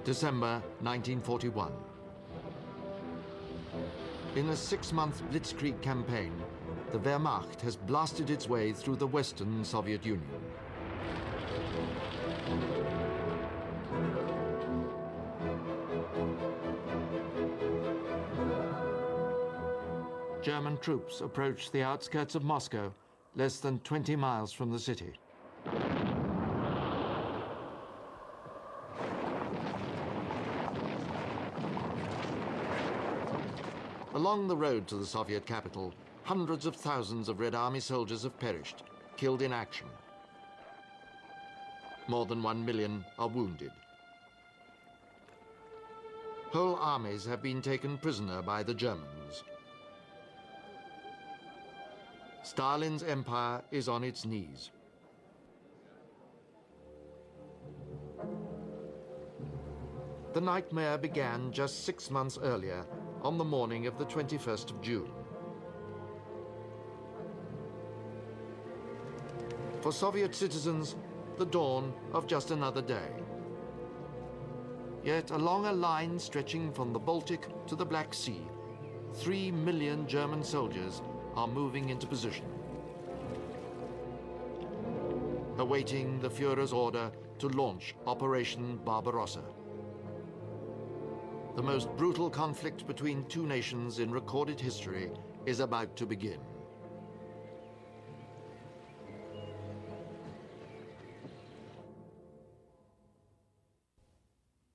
December 1941. In a 6-month blitzkrieg campaign, the Wehrmacht has blasted its way through the Western Soviet Union. German troops approach the outskirts of Moscow, less than 20 miles from the city. Along the road to the Soviet capital, hundreds of thousands of Red Army soldiers have perished, killed in action. More than 1 million are wounded. Whole armies have been taken prisoner by the Germans. Stalin's empire is on its knees. The nightmare began just 6 months earlier, on the morning of the 21st of June. For Soviet citizens, the dawn of just another day. Yet along a line stretching from the Baltic to the Black Sea, 3 million German soldiers are moving into position, awaiting the Führer's order to launch Operation Barbarossa. The most brutal conflict between two nations in recorded history is about to begin.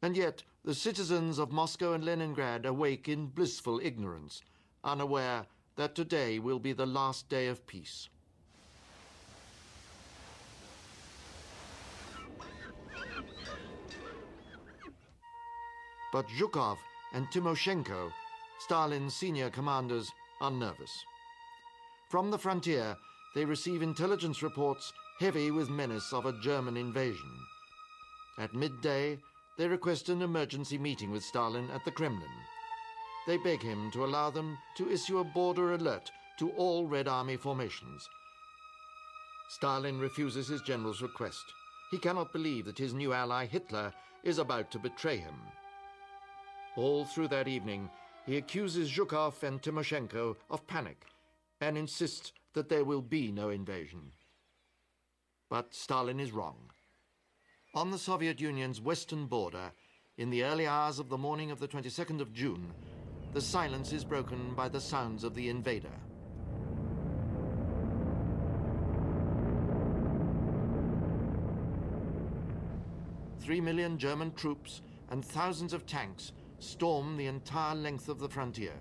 And yet, the citizens of Moscow and Leningrad awake in blissful ignorance, unaware that today will be the last day of peace. But Zhukov and Timoshenko, Stalin's senior commanders, are nervous. From the frontier, they receive intelligence reports heavy with menace of a German invasion. At midday, they request an emergency meeting with Stalin at the Kremlin. They beg him to allow them to issue a border alert to all Red Army formations. Stalin refuses his general's request. He cannot believe that his new ally Hitler is about to betray him. All through that evening, he accuses Zhukov and Timoshenko of panic and insists that there will be no invasion. But Stalin is wrong. On the Soviet Union's western border, in the early hours of the morning of the 22nd of June, the silence is broken by the sounds of the invader. Three million German troops and thousands of tanks storm the entire length of the frontier.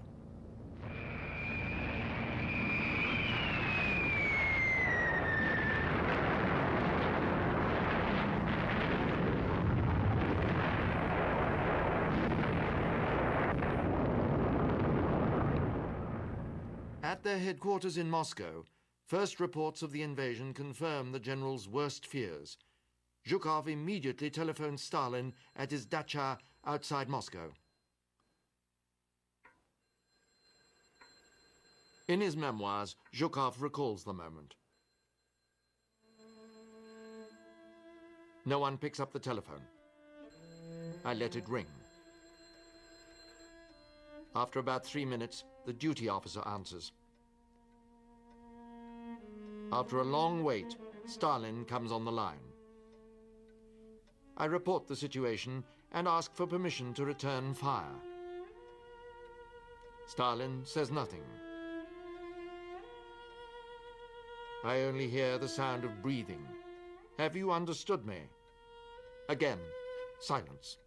At their headquarters in Moscow, first reports of the invasion confirm the general's worst fears. Zhukov immediately telephones Stalin at his dacha outside Moscow. In his memoirs, Zhukov recalls the moment. No one picks up the telephone. I let it ring. After about 3 minutes, the duty officer answers. After a long wait, Stalin comes on the line. I report the situation and ask for permission to return fire. Stalin says nothing. I only hear the sound of breathing. Have you understood me? Again, silence.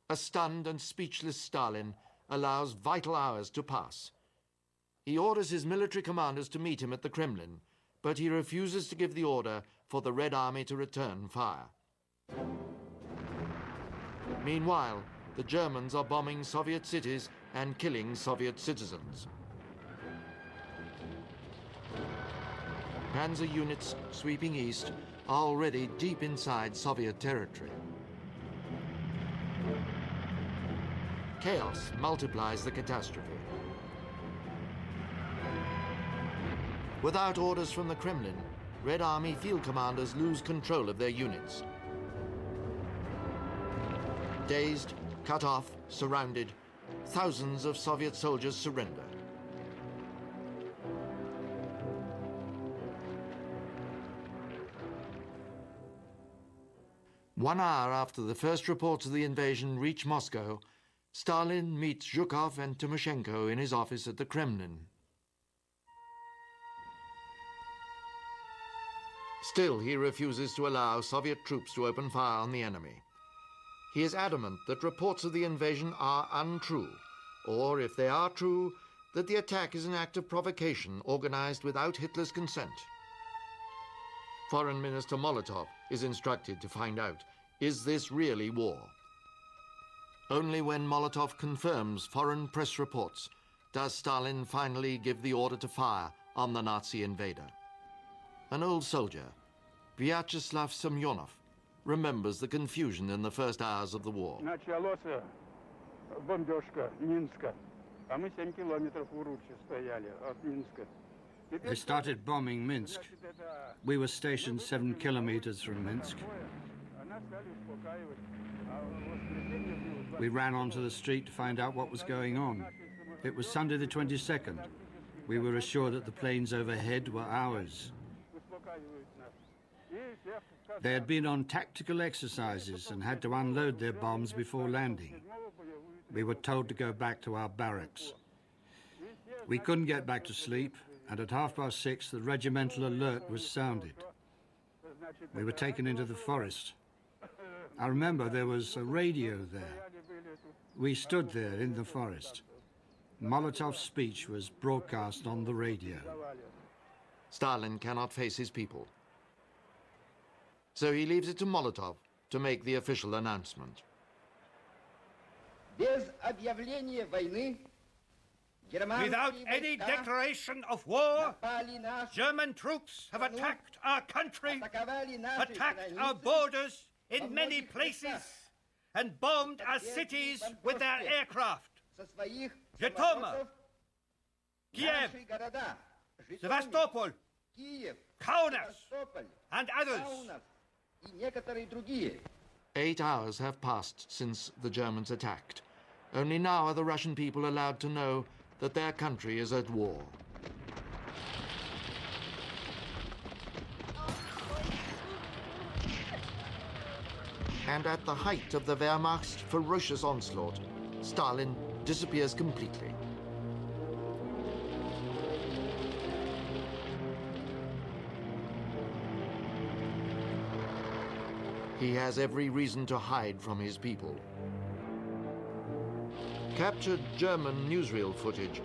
A stunned and speechless Stalin allows vital hours to pass. He orders his military commanders to meet him at the Kremlin, but he refuses to give the order for the Red Army to return fire. Meanwhile, the Germans are bombing Soviet cities and killing Soviet citizens. Panzer units sweeping east are already deep inside Soviet territory. Chaos multiplies the catastrophe. Without orders from the Kremlin, Red Army field commanders lose control of their units. Dazed, cut off, surrounded, thousands of Soviet soldiers surrender. One hour after the first reports of the invasion reach Moscow, Stalin meets Zhukov and Timoshenko in his office at the Kremlin. Still, he refuses to allow Soviet troops to open fire on the enemy. He is adamant that reports of the invasion are untrue, or if they are true, that the attack is an act of provocation organized without Hitler's consent. Foreign Minister Molotov is instructed to find out, is this really war? Only when Molotov confirms foreign press reports does Stalin finally give the order to fire on the Nazi invader. An old soldier, Vyacheslav Semyonov, remembers the confusion in the first hours of the war. They started bombing Minsk. We were stationed 7 kilometers from Minsk. We ran onto the street to find out what was going on. It was Sunday the 22nd. We were assured that the planes overhead were ours. They had been on tactical exercises and had to unload their bombs before landing. We were told to go back to our barracks. We couldn't get back to sleep, and at 6:30 the regimental alert was sounded. We were taken into the forest. I remember there was a radio there. We stood there in the forest. Molotov's speech was broadcast on the radio. Stalin cannot face his people. So he leaves it to Molotov to make the official announcement. Without any declaration of war, German troops have attacked our country, attacked our borders in many places, and bombed our cities with their aircraft. Zhytomyr, Kiev, Sevastopol, Kaunas, and others. 8 hours have passed since the Germans attacked. Only now are the Russian people allowed to know that their country is at war. And at the height of the Wehrmacht's ferocious onslaught, Stalin disappears completely. He has every reason to hide from his people. Captured German newsreel footage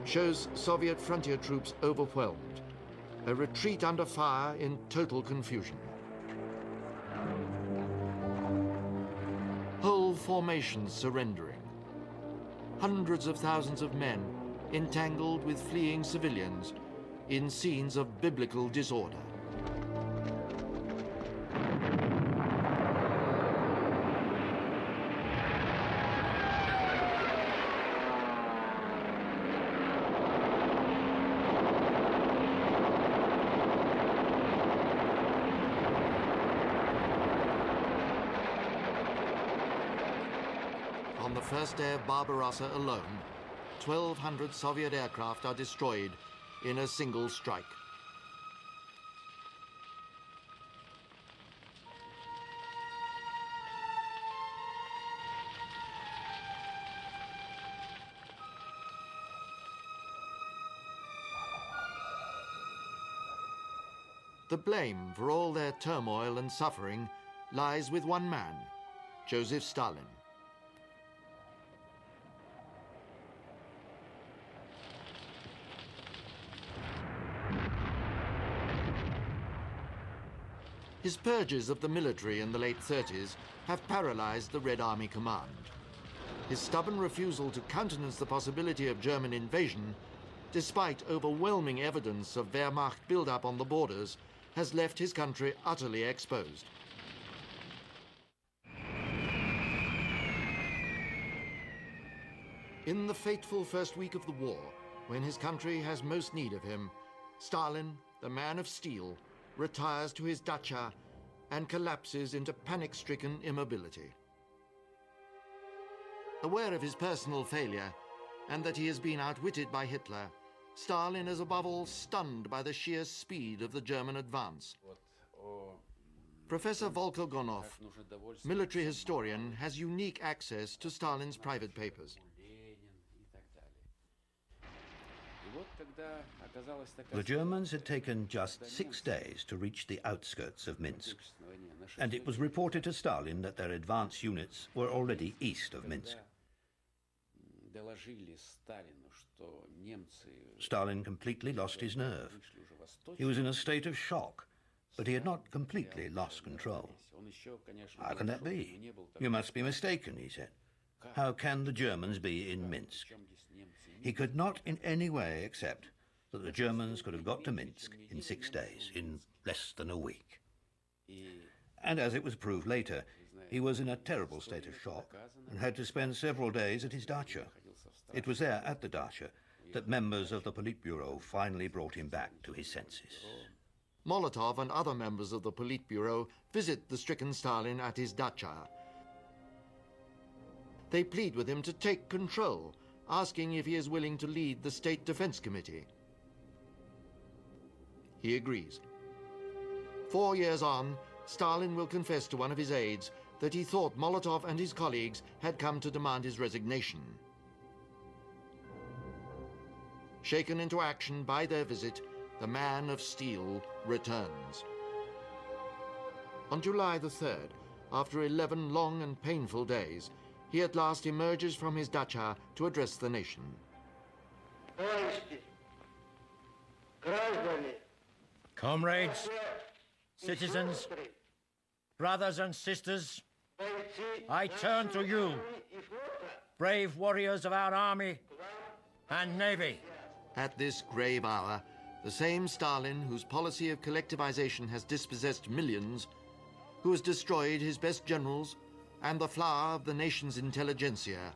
shows Soviet frontier troops overwhelmed, a retreat under fire in total confusion. Whole formations surrendering. Hundreds of thousands of men entangled with fleeing civilians in scenes of biblical disorder. On the first day of Barbarossa alone, 1,200 Soviet aircraft are destroyed in a single strike. The blame for all their turmoil and suffering lies with one man, Joseph Stalin. His purges of the military in the late 30s have paralyzed the Red Army command. His stubborn refusal to countenance the possibility of German invasion, despite overwhelming evidence of Wehrmacht build-up on the borders, has left his country utterly exposed. In the fateful first week of the war, when his country has most need of him, Stalin, the man of steel, retires to his dacha and collapses into panic-stricken immobility. Aware of his personal failure and that he has been outwitted by Hitler, Stalin is above all stunned by the sheer speed of the German advance. Professor Volker Gonov, military historian, has unique access to Stalin's private papers. The Germans had taken just 6 days to reach the outskirts of Minsk, and it was reported to Stalin that their advance units were already east of Minsk. Stalin completely lost his nerve. He was in a state of shock, but he had not completely lost control. "How can that be? You must be mistaken," he said. "How can the Germans be in Minsk?" He could not in any way accept that the Germans could have got to Minsk in 6 days, in less than a week. And as it was proved later, he was in a terrible state of shock and had to spend several days at his dacha. It was there, at the dacha, that members of the Politburo finally brought him back to his senses. Molotov and other members of the Politburo visit the stricken Stalin at his dacha. They plead with him to take control, asking if he is willing to lead the State Defense Committee. He agrees. 4 years on, Stalin will confess to one of his aides that he thought Molotov and his colleagues had come to demand his resignation. Shaken into action by their visit, the man of steel returns. On July the 3rd, after 11 long and painful days, he at last emerges from his dacha to address the nation. Comrades, citizens, brothers and sisters, I turn to you, brave warriors of our army and navy. At this grave hour, the same Stalin whose policy of collectivization has dispossessed millions, who has destroyed his best generals and the flower of the nation's intelligentsia,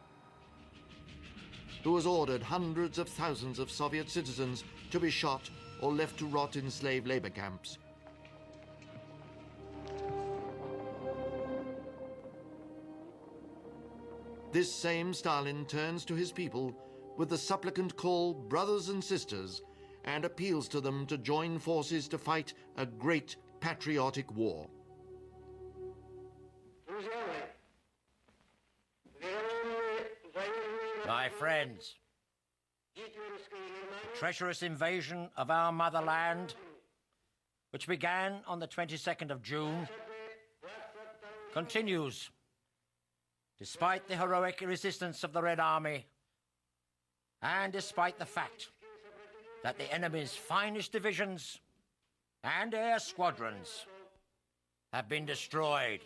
who has ordered hundreds of thousands of Soviet citizens to be shot or left to rot in slave labor camps. This same Stalin turns to his people with the supplicant call brothers and sisters and appeals to them to join forces to fight a great patriotic war. My friends, the treacherous invasion of our motherland, which began on the 22nd of June, continues despite the heroic resistance of the Red Army and despite the fact that the enemy's finest divisions and air squadrons have been destroyed.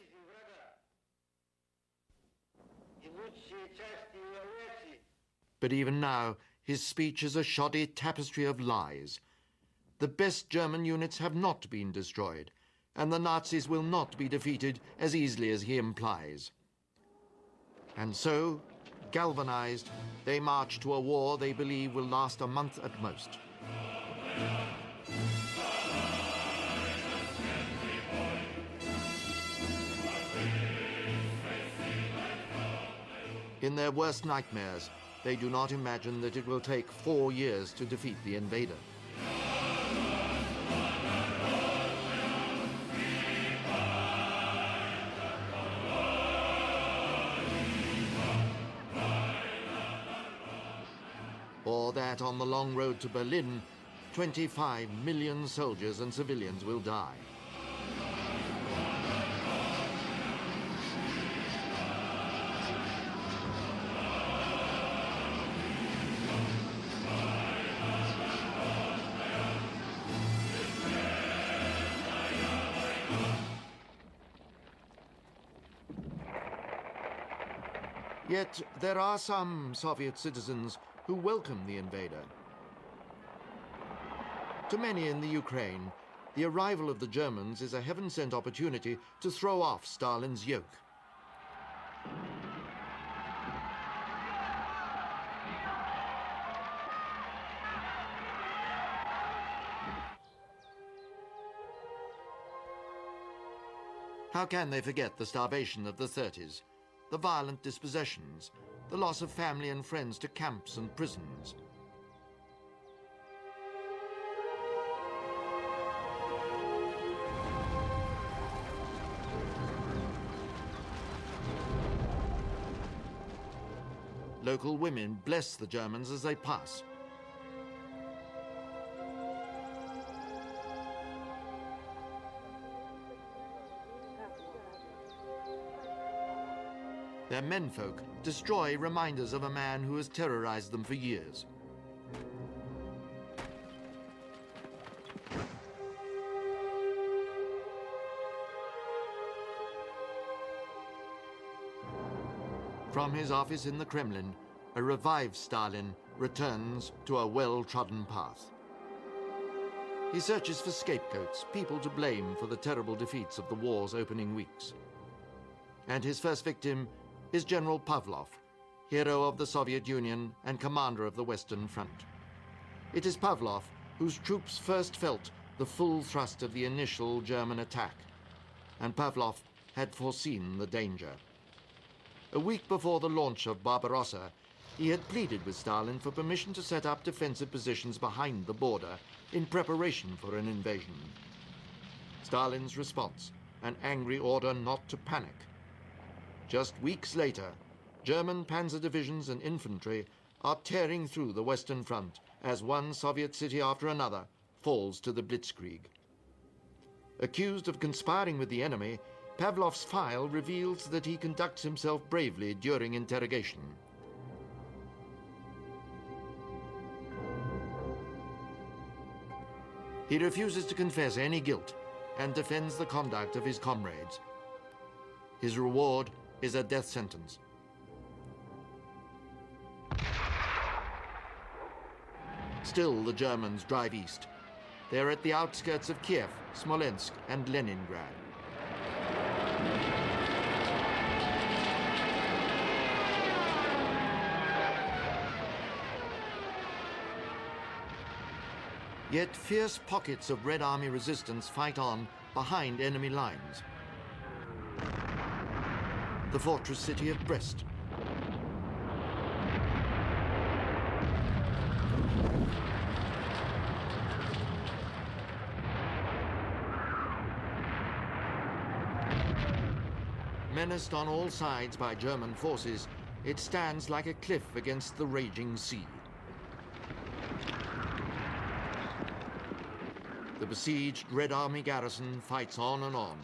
But even now, his speech is a shoddy tapestry of lies. The best German units have not been destroyed, and the Nazis will not be defeated as easily as he implies. And so, galvanized, they march to a war they believe will last a month at most. In their worst nightmares, they do not imagine that it will take 4 years to defeat the invader. Or that on the long road to Berlin, 25 million soldiers and civilians will die. Yet there are some Soviet citizens who welcome the invader. To many in the Ukraine, the arrival of the Germans is a heaven-sent opportunity to throw off Stalin's yoke. How can they forget the starvation of the 30s, the violent dispossessions, the loss of family and friends to camps and prisons? Local women bless the Germans as they pass. Their menfolk destroy reminders of a man who has terrorized them for years. From his office in the Kremlin, a revived Stalin returns to a well-trodden path. He searches for scapegoats, people to blame for the terrible defeats of the war's opening weeks. And his first victim is General Pavlov, hero of the Soviet Union and commander of the Western Front. It is Pavlov whose troops first felt the full thrust of the initial German attack, and Pavlov had foreseen the danger. A week before the launch of Barbarossa, he had pleaded with Stalin for permission to set up defensive positions behind the border in preparation for an invasion. Stalin's response, an angry order not to panic. Just weeks later, German panzer divisions and infantry are tearing through the Western Front as one Soviet city after another falls to the blitzkrieg. Accused of conspiring with the enemy, Pavlov's file reveals that he conducts himself bravely during interrogation. He refuses to confess any guilt and defends the conduct of his comrades. His reward is a death sentence. Still, the Germans drive east. They're at the outskirts of Kiev, Smolensk, and Leningrad. Yet fierce pockets of Red Army resistance fight on behind enemy lines. The fortress city of Brest. Menaced on all sides by German forces, it stands like a cliff against the raging sea. The besieged Red Army garrison fights on and on,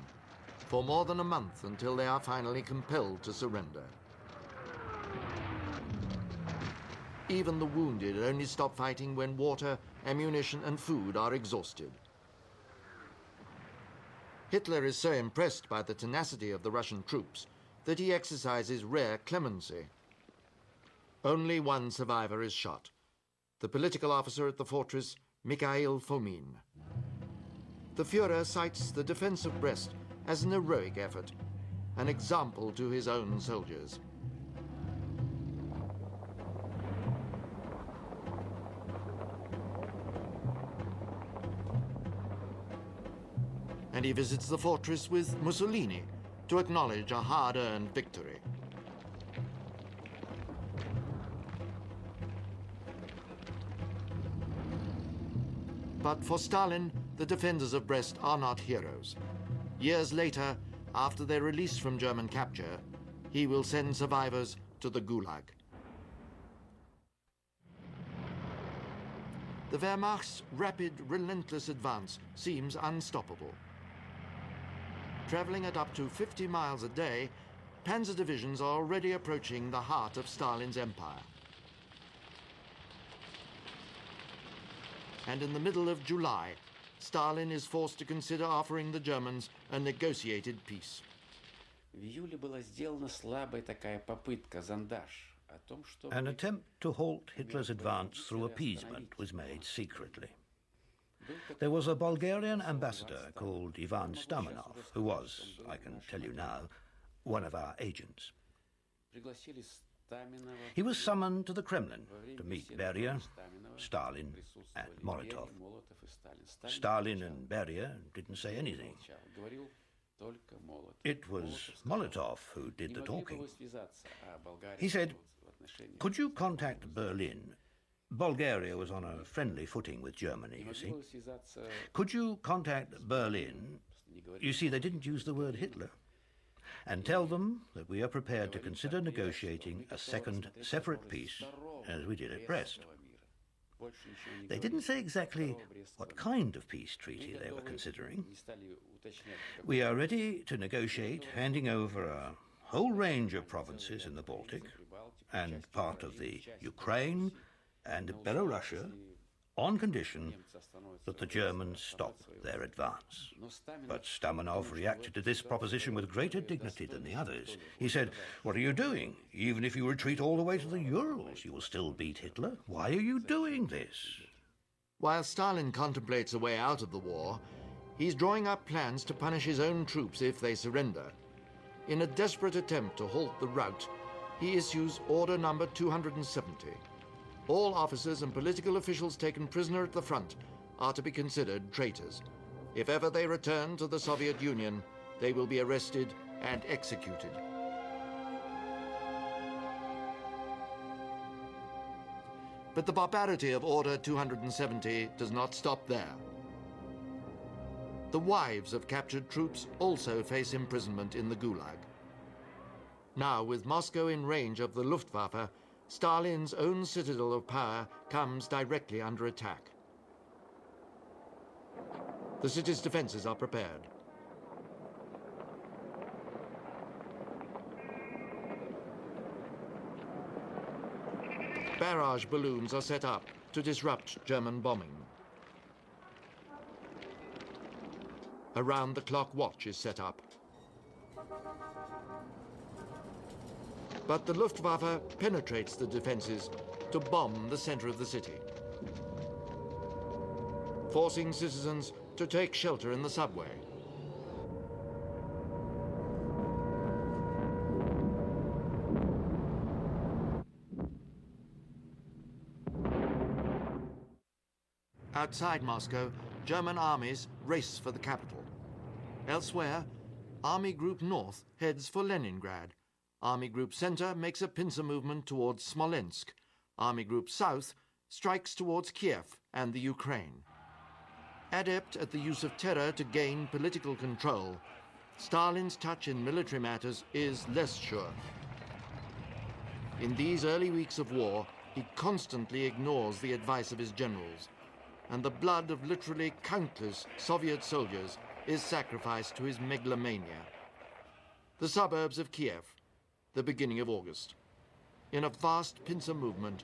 for more than a month until they are finally compelled to surrender. Even the wounded only stop fighting when water, ammunition, and food are exhausted. Hitler is so impressed by the tenacity of the Russian troops that he exercises rare clemency. Only one survivor is shot, the political officer at the fortress, Mikhail Fomin. The Führer cites the defense of Brest as an heroic effort, an example to his own soldiers. And he visits the fortress with Mussolini to acknowledge a hard-earned victory. But for Stalin, the defenders of Brest are not heroes. Years later, after their release from German capture, he will send survivors to the Gulag. The Wehrmacht's rapid, relentless advance seems unstoppable. Traveling at up to 50 miles a day, panzer divisions are already approaching the heart of Stalin's empire. And in the middle of July, Stalin is forced to consider offering the Germans a negotiated peace. An attempt to halt Hitler's advance through appeasement was made secretly. There was a Bulgarian ambassador called Ivan Stamanov, who was, I can tell you now, one of our agents. He was summoned to the Kremlin to meet Beria, Stalin, and Molotov. Stalin and Beria didn't say anything. It was Molotov who did the talking. He said, "Could you contact Berlin?" Bulgaria was on a friendly footing with Germany, you see. "Could you contact Berlin?" You see, they didn't use the word Hitler. "And tell them that we are prepared to consider negotiating a second separate peace, as we did at Brest." They didn't say exactly what kind of peace treaty they were considering. "We are ready to negotiate handing over a whole range of provinces in the Baltic and part of the Ukraine and Belorussia on condition that the Germans stop their advance." But Stamanov reacted to this proposition with greater dignity than the others. He said, "What are you doing? Even if you retreat all the way to the Urals, you will still beat Hitler. Why are you doing this?" While Stalin contemplates a way out of the war, he's drawing up plans to punish his own troops if they surrender. In a desperate attempt to halt the rout, he issues Order Number 270. All officers and political officials taken prisoner at the front are to be considered traitors. If ever they return to the Soviet Union, they will be arrested and executed. But the barbarity of Order 270 does not stop there. The wives of captured troops also face imprisonment in the Gulag. Now, with Moscow in range of the Luftwaffe, Stalin's own citadel of power comes directly under attack. The city's defenses are prepared. Barrage balloons are set up to disrupt German bombing. A round-the-clock watch is set up. But the Luftwaffe penetrates the defenses to bomb the center of the city, forcing citizens to take shelter in the subway. Outside Moscow, German armies race for the capital. Elsewhere, Army Group North heads for Leningrad. Army Group Center makes a pincer movement towards Smolensk. Army Group South strikes towards Kiev and the Ukraine. Adept at the use of terror to gain political control, Stalin's touch in military matters is less sure. In these early weeks of war, he constantly ignores the advice of his generals, and the blood of literally countless Soviet soldiers is sacrificed to his megalomania. The suburbs of Kiev, the beginning of August. In a vast pincer movement,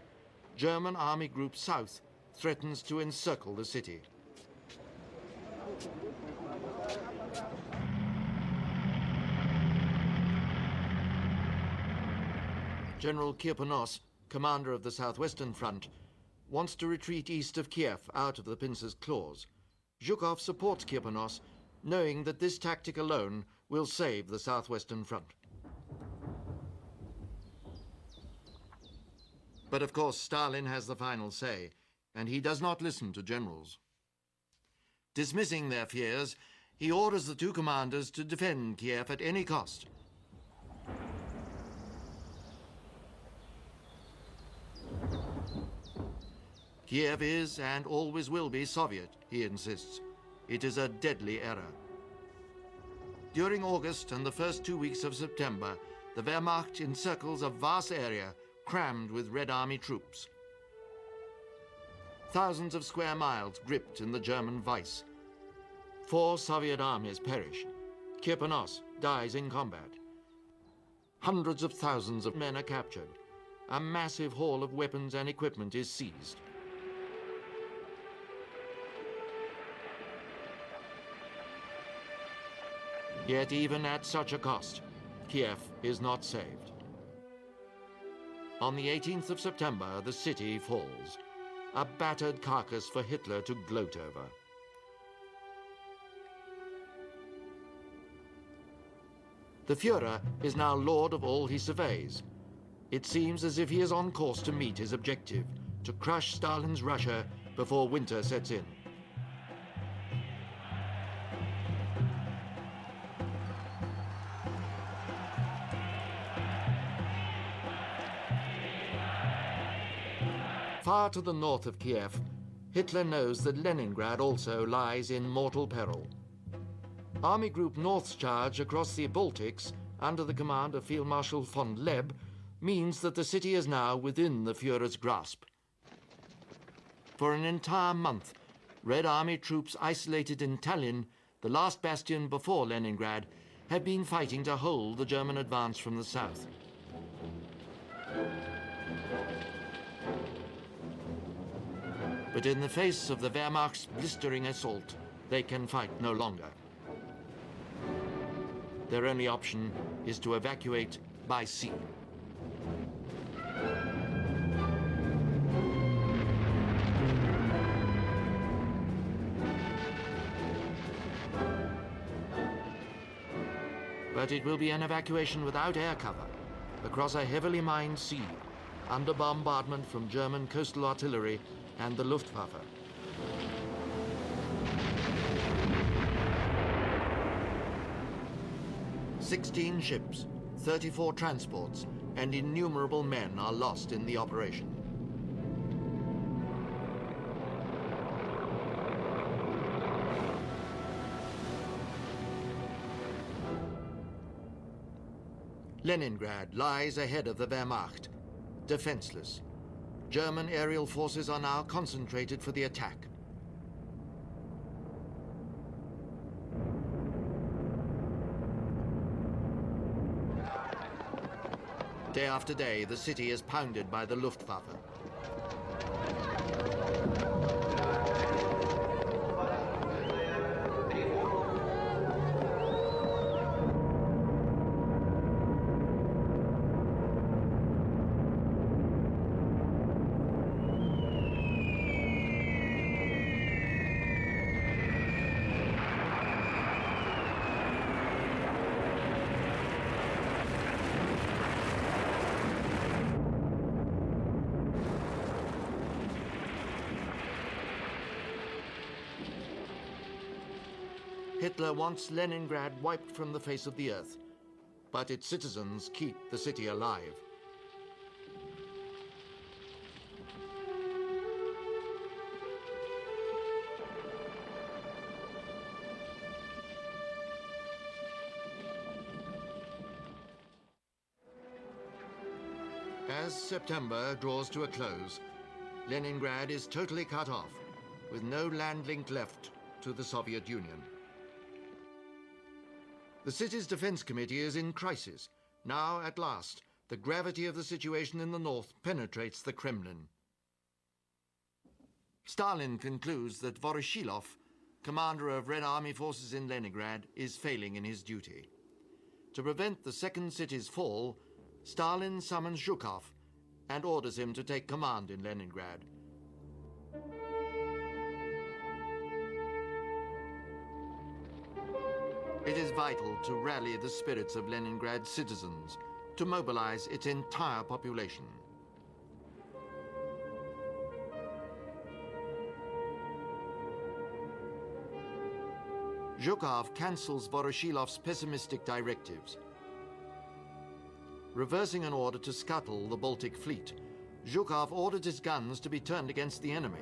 German Army Group South threatens to encircle the city. General Kirponos, commander of the Southwestern Front, wants to retreat east of Kiev out of the pincer's claws. Zhukov supports Kirponos, knowing that this tactic alone will save the Southwestern Front. But of course, Stalin has the final say, and he does not listen to generals. Dismissing their fears, he orders the two commanders to defend Kiev at any cost. Kiev is and always will be Soviet, he insists. It is a deadly error. During August and the first 2 weeks of September, the Wehrmacht encircles a vast area crammed with Red Army troops. Thousands of square miles gripped in the German vice. 4 Soviet armies perish. Kirponos dies in combat. Hundreds of thousands of men are captured. A massive haul of weapons and equipment is seized. Yet even at such a cost, Kiev is not saved. On the 18th of September, the city falls, a battered carcass for Hitler to gloat over. The Führer is now lord of all he surveys. It seems as if he is on course to meet his objective, to crush Stalin's Russia before winter sets in. Far to the north of Kiev, Hitler knows that Leningrad also lies in mortal peril. Army Group North's charge across the Baltics, under the command of Field Marshal von Leb, means that the city is now within the Führer's grasp. For an entire month, Red Army troops isolated in Tallinn, the last bastion before Leningrad, had been fighting to hold the German advance from the south. But in the face of the Wehrmacht's blistering assault, they can fight no longer. Their only option is to evacuate by sea. But it will be an evacuation without air cover, across a heavily mined sea, under bombardment from German coastal artillery and the Luftwaffe. "16 ships, 34 transports, and innumerable men are lost in the operation. Leningrad lies ahead of the Wehrmacht, defenseless. German aerial forces are now concentrated for the attack. Day after day, the city is pounded by the Luftwaffe. Hitler wants Leningrad wiped from the face of the earth, but its citizens keep the city alive. As September draws to a close, Leningrad is totally cut off, with no land link left to the Soviet Union. The city's defense committee is in crisis. Now, at last, the gravity of the situation in the north penetrates the Kremlin. Stalin concludes that Voroshilov, commander of Red Army forces in Leningrad, is failing in his duty. To prevent the second city's fall, Stalin summons Zhukov and orders him to take command in Leningrad. It is vital to rally the spirits of Leningrad's citizens, to mobilize its entire population. Zhukov cancels Voroshilov's pessimistic directives. Reversing an order to scuttle the Baltic fleet, Zhukov ordered his guns to be turned against the enemy.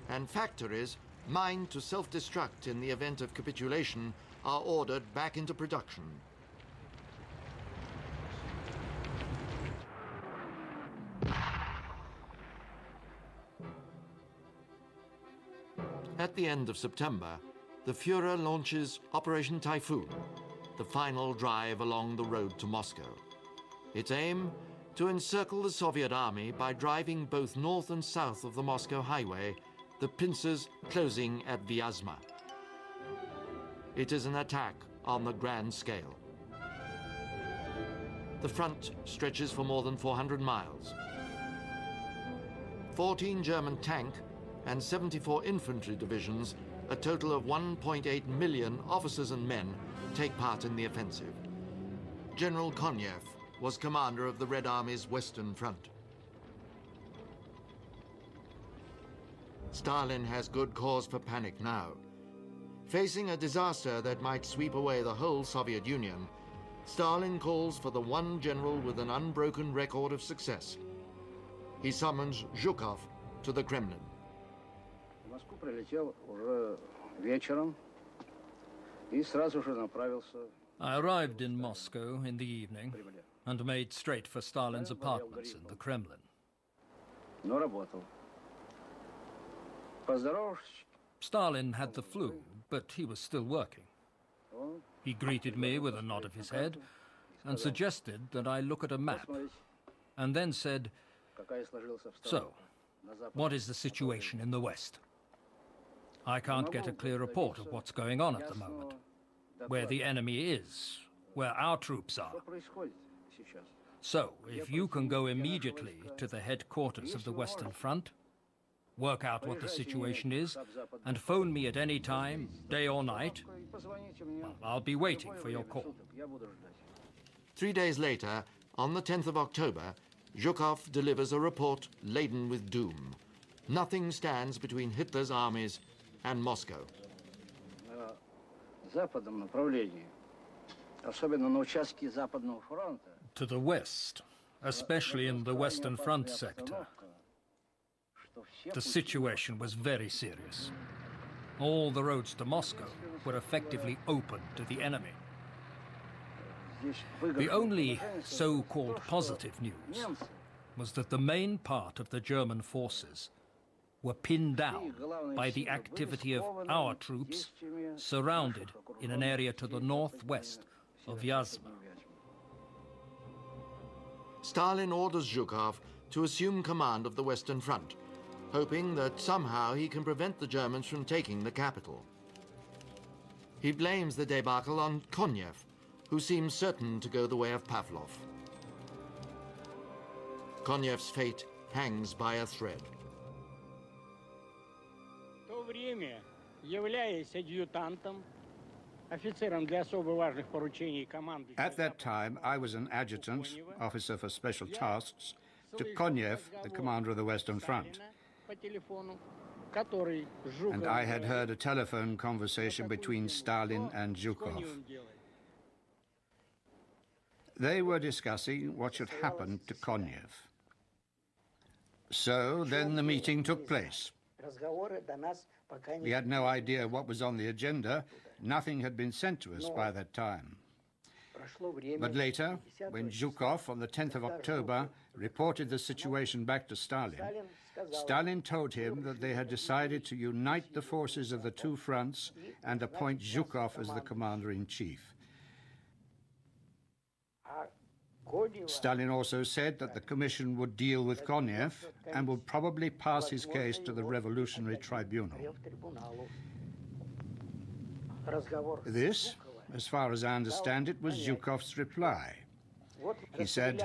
And factories, mined to self-destruct in the event of capitulation, are ordered back into production. At the end of September, the Führer launches Operation Typhoon, the final drive along the road to Moscow. Its aim? To encircle the Soviet army by driving both north and south of the Moscow highway, the pincers closing at Vyazma. It is an attack on the grand scale. The front stretches for more than 400 miles. 14 German tank and 74 infantry divisions, a total of 1.8 million officers and men, take part in the offensive. General Konev was commander of the Red Army's Western Front. Stalin has good cause for panic now. Facing a disaster that might sweep away the whole Soviet Union, Stalin calls for the one general with an unbroken record of success. He summons Zhukov to the Kremlin. В Москву прилетел уже вечером и сразу же направился. I arrived in Moscow in the evening and made straight for Stalin's apartments in the Kremlin. Но работал. Поздоровавшись, Stalin had the flu, but he was still working. He greeted me with a nod of his head and suggested that I look at a map, and then said, какая сложилась обстановка "So, на Западе. what is the situation in the West? I can't get a clear report of what's going on at the moment, where the enemy is, where our troops are. Что происходит сейчас? So, if you can go immediately to the headquarters of the Western Front, work out what the situation is, and phone me at any time, day or night, И позвоните мне. well, I'll be waiting for your call." Я буду ждать. 3 days later, on the 10th of October, Zhukov delivers a report laden with doom. Nothing stands between Hitler's armies and Moscow. На западном направлении, особенно на участке Западного фронта, To the west, especially in the Western Front sector, что все the situation was very serious. All the roads to Moscow were effectively open to the enemy. здесь The выигрышное only положение so-called то, что positive news немцы was that the main part of the German forces were pinned down by the activity of our troops surrounded in an area to the northwest of Vyazma. Stalin orders Zhukov to assume command of the Western Front, hoping that somehow he can prevent the Germans from taking the capital. He blames the debacle on Konev, who seems certain to go the way of Pavlov. Konev's fate hangs by a thread. В то время, являясь адъютантом, офицером для особо важных поручений команды. At that time, I was an adjutant, officer for special tasks, to Konev, the commander of the Western Front. По телефону, который Жуков And I had heard a telephone conversation between Stalin and Zhukov. They were discussing what should happen to Konev. So then the meeting took place. Разговоры до нас пока We had no idea what was on the agenda. Nothing had been sent to us by that time. прошло время. But later, when Zhukov, on the 10th of October, reported the situation back to Stalin, Stalin told him that they had decided to unite the forces of the two fronts and appoint Zhukov as the commander-in-chief. Stalin also said that the commission would deal with Konev and would probably pass his case to the Revolutionary Tribunal. This, as far as I understand it, was Zhukov's reply. He said,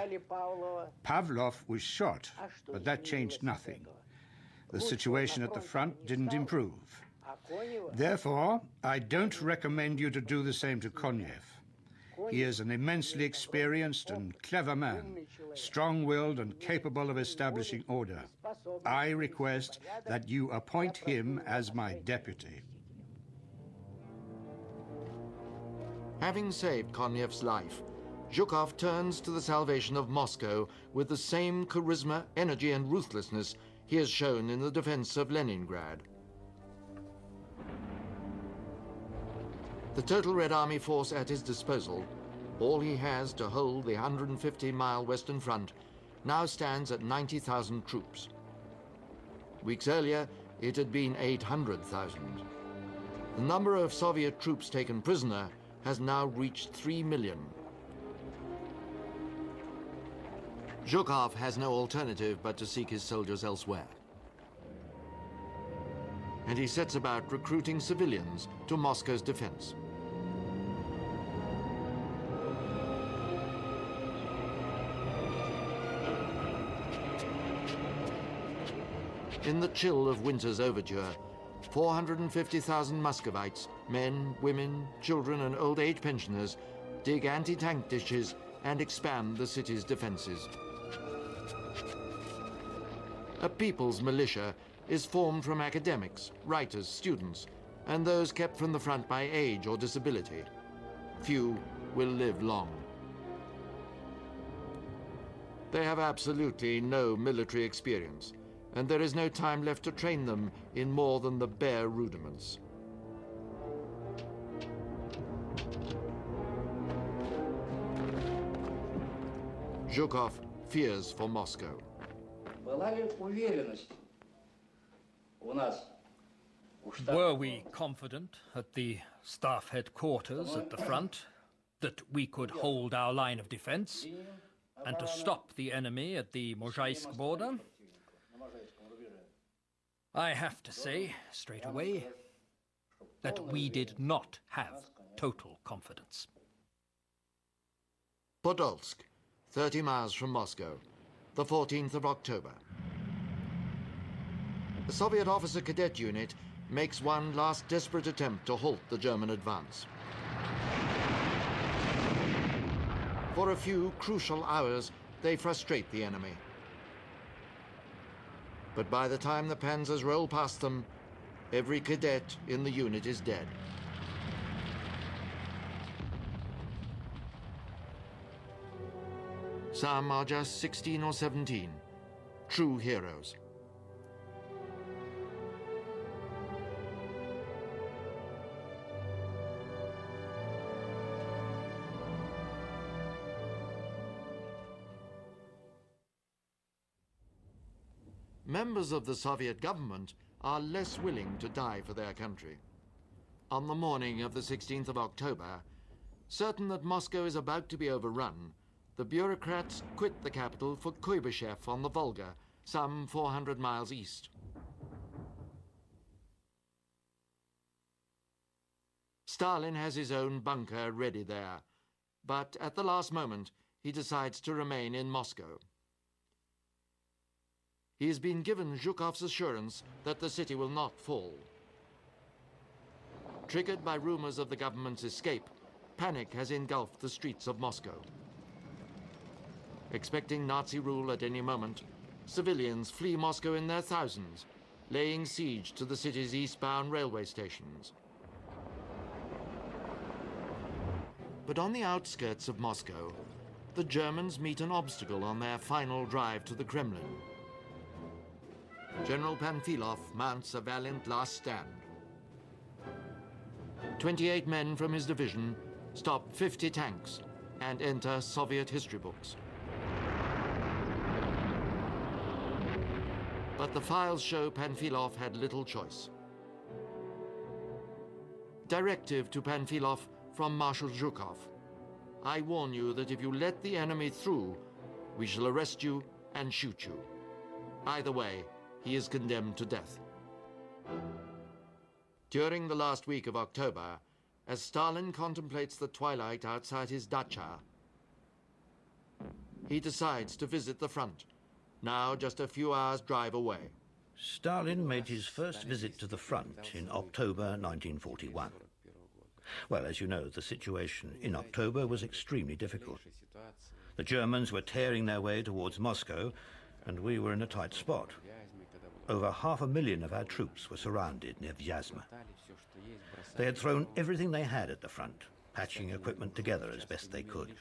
Pavlov was shot, but that changed nothing. The situation at the front didn't improve. Therefore, I don't recommend you to do the same to Konev. He is an immensely experienced and clever man, strong-willed and capable of establishing order. I request that you appoint him as my deputy. Having saved Konev's life, Zhukov turns to the salvation of Moscow with the same charisma, energy, and ruthlessness he has shown in the defense of Leningrad. The total Red Army force at his disposal, all he has to hold the 150-mile Western Front, now stands at 90,000 troops. Weeks earlier, it had been 800,000. The number of Soviet troops taken prisoner has now reached 3 million. Zhukov has no alternative but to seek his soldiers elsewhere. And he sets about recruiting civilians to Moscow's defense. In the chill of winter's overture, 450,000 Muscovites, men, women, children, and old age pensioners, dig anti-tank ditches and expand the city's defenses. A people's militia is formed from academics, writers, students, and those kept from the front by age or disability. Few will live long. They have absolutely no military experience, and there is no time left to train them in more than the bare rudiments. Zhukov fears for Moscow. Were we confident at the staff headquarters at the front that we could hold our line of defense and to stop the enemy at the Mozhaisk border? I have to say, straight away, that we did not have total confidence. Podolsk, 30 miles from Moscow, the 14th of October. The Soviet officer cadet unit makes one last desperate attempt to halt the German advance. For a few crucial hours, they frustrate the enemy. But by the time the panzers roll past them, every cadet in the unit is dead. Some are just 16 or 17, true heroes. Members of the Soviet government are less willing to die for their country. On the morning of the 16th of October, certain that Moscow is about to be overrun, the bureaucrats quit the capital for Kuibyshev on the Volga, some 400 miles east. Stalin has his own bunker ready there, but at the last moment he decides to remain in Moscow. He has been given Zhukov's assurance that the city will not fall. Triggered by rumors of the government's escape, panic has engulfed the streets of Moscow. Expecting Nazi rule at any moment, civilians flee Moscow in their thousands, laying siege to the city's eastbound railway stations. But on the outskirts of Moscow, the Germans meet an obstacle on their final drive to the Kremlin. General Panfilov mounts a valiant last stand. 28 men from his division stop 50 tanks and enter Soviet history books. But the files show Panfilov had little choice. Directive to Panfilov from Marshal Zhukov. I warn you that if you let the enemy through, we shall arrest you and shoot you. Either way, he is condemned to death. During the last week of October, as Stalin contemplates the twilight outside his dacha, he decides to visit the front, now just a few hours' drive away. Stalin made his first visit to the front in October 1941. Well, as you know, the situation in October was extremely difficult. The Germans were tearing their way towards Moscow, and we were in a tight spot. Over 500,000 of our troops were surrounded near Vyazma. They had thrown everything they had at the front, patching equipment together as best they could.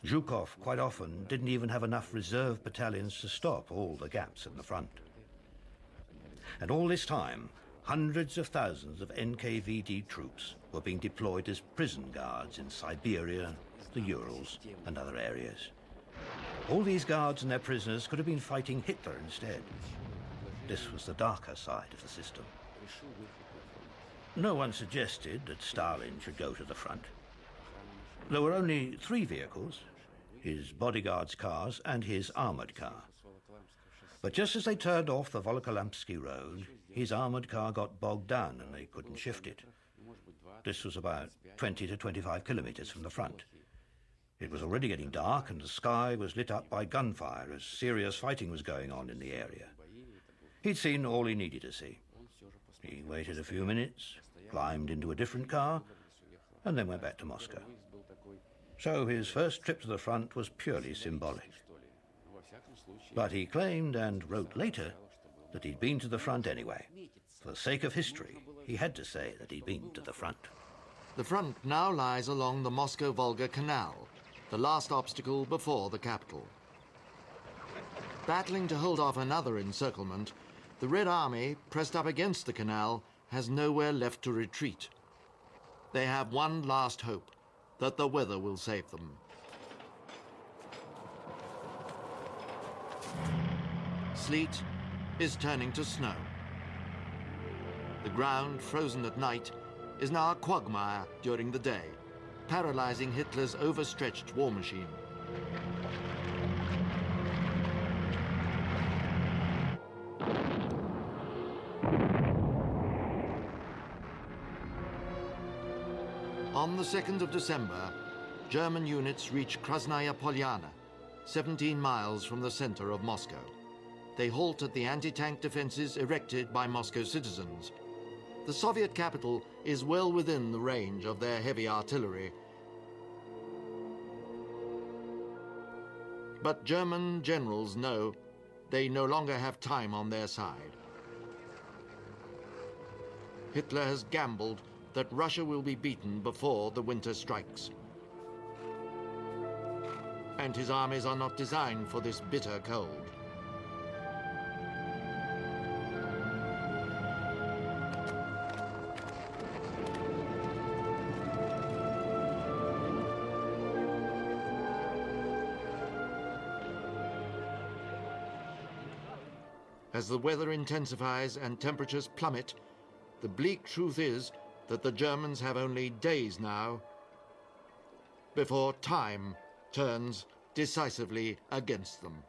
Zhukov quite often didn't even have enough reserve battalions to stop all the gaps in the front. And all this time, hundreds of thousands of NKVD troops were being deployed as prison guards in Siberia, the Urals, and other areas. All these guards and their prisoners could have been fighting Hitler instead. This was the darker side of the system. No one suggested that Stalin should go to the front. There were only 3 vehicles, his bodyguards' cars and his armoured car. But just as they turned off the Volokolampsky road, his armoured car got bogged down and they couldn't shift it. This was about 20 to 25 kilometres from the front. It was already getting dark and the sky was lit up by gunfire as serious fighting was going on in the area. He'd seen all he needed to see. He waited a few minutes, climbed into a different car, and then went back to Moscow. So his first trip to the front was purely symbolic. But he claimed and wrote later that he'd been to the front anyway. For the sake of history, he had to say that he'd been to the front. The front now lies along the Moscow-Volga Canal, the last obstacle before the capital. Battling to hold off another encirclement, the Red Army, pressed up against the canal, has nowhere left to retreat. They have one last hope, that the weather will save them. Sleet is turning to snow. The ground, frozen at night, is now a quagmire during the day, paralyzing Hitler's overstretched war machine. On the 2nd of December, German units reach Krasnaya Polyana, 17 miles from the center of Moscow. They halt at the anti-tank defenses erected by Moscow citizens. The Soviet capital is well within the range of their heavy artillery. But German generals know they no longer have time on their side. Hitler has gambled that Russia will be beaten before the winter strikes. And his armies are not designed for this bitter cold. As the weather intensifies and temperatures plummet, the bleak truth is that the Germans have only days now before time turns decisively against them.